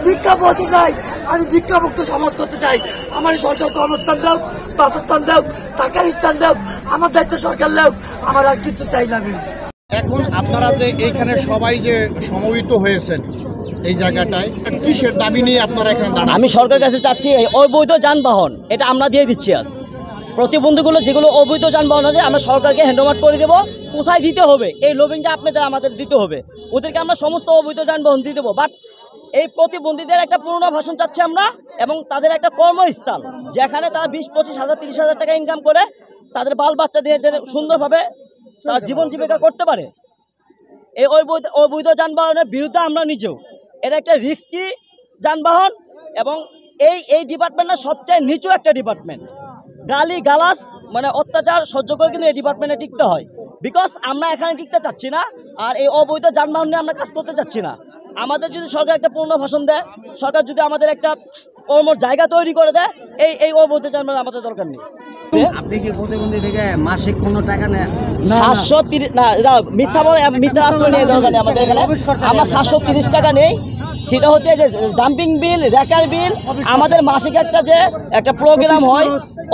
ভিক্ষা পথে নাই, আমি ভিক্ষামুক্ত সমাজ করতে চাই। আমার সরকার কর্মস্থান দাও, বাসস্থান দাও, টাকার স্থান দাও, আমার দায়িত্ব সরকার দাও, আমার আর কিছু চাই না। এখন আপনারা যে এইখানে সবাই যে সমবেত হয়েছেন এই জায়গাটায় কিসের দাবি নিয়ে আপনারা এখানে দাঁড়ান? আমি সরকারের কাছে চাচ্ছি অবৈধ যানবাহন এটা আমরা দিয়ে দিচ্ছি। আজ প্রতিবন্ধীগুলো যেগুলো অবৈধ যানবাহন আছে আমরা সরকারকে হ্যান্ডওভার করে দেবো। কোথায় দিতে হবে এই লোভিংটা আমাদের দিতে হবে। ওদেরকে আমরা সমস্ত অবৈধ যানবাহন দিয়ে দেবো। বাট এই প্রতিবন্ধীদের একটা পুনর্বাসন চাচ্ছি আমরা, এবং তাদের একটা কর্মস্থল যেখানে তারা 20-25 হাজার 30 হাজার টাকা ইনকাম করে তাদের বাল বাচ্চা দিয়ে যেন সুন্দরভাবে তারা জীবন জীবিকা করতে পারে। এই অবৈধ যানবাহনের বিরুদ্ধে আমরা নিজেও, এটা একটা রিস্কি যানবাহন, এবং এই ডিপার্টমেন্টটা সবচেয়ে নিচু একটা ডিপার্টমেন্ট। গালি গালাস মানে অত্যাচার সহ্য করে কিন্তু এই ডিপার্টমেন্টে টিকতে হয়। বিকজ আমরা এখানে টিকতে চাচ্ছি না, আর এই অবৈধ যানবাহন নিয়ে আমরা কাজ করতে চাচ্ছি না। আমাদের যদি সরকার একটা পুনর্বাসন দেয়, সরকার যদি আমাদের একটা কর্মর জায়গা তৈরি করে দেয়, এই অবৈধ যানবাহন আমাদের দরকার নেই। আপনি কি প্রতিবন্ধী থেকে মাসিক কোনো টাকা নেন? 730 না, মিথ্যা আশ্রয় নিয়ে দরকার নেই আমাদের এখানে। আমরা 730 টাকা নেই। সেটা হচ্ছে যে ডাম্পিং বিল, রেকার বিল, আমাদের মাসিক একটা প্রোগ্রাম হয়,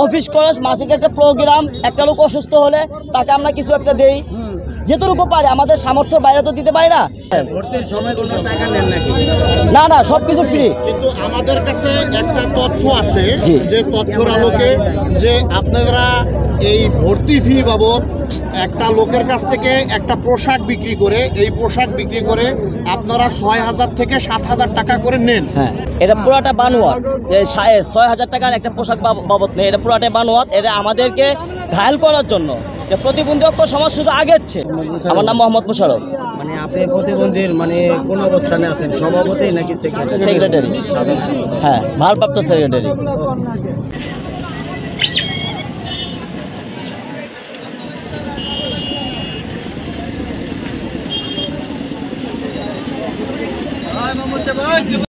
অফিস খরচ, মাসিক একটা প্রোগ্রাম, একটা লোক অসুস্থ হলে তাকে আমরা কিছু একটা দেই, যেটুকু পারে। আমাদের সামর্থ্য বাইরে তো দিতে পারি না। ভর্তির সময় কোনো টাকা নেন নাকি? না, সবকিছু ফ্রি। কিন্তু আমাদের কাছে একটা তথ্য আছে, যে তথ্যের আলোকে যে আপনারা এই ভর্তি ফি বাবদ একটা লোকের কাছ থেকে একটা পোশাক বিক্রি করে, এই পোশাক বিক্রি করে আপনারা 6,000 থেকে 7,000 টাকা করে নেন। হ্যাঁ, এটা পুরোটা বানোয়াট। 6,000 টাকার একটা পোশাক বাবদ নেই, এটা পুরোটাই বানোয়াট। এটা আমাদেরকে ঘায়াল করার জন্য, যে প্রতিবন্ধী ঐক্য সমাজ শুধু আগেচ্ছে। আমার নাম মোহাম্মদ মোশাররফ। মানে আপনি প্রতিবন্ধীর মানে কোন অবস্থানে আছেন, সভাপতি নাকি সেক্রেটারি? হ্যাঁ, ভারপ্রাপ্ত সেক্রেটারি।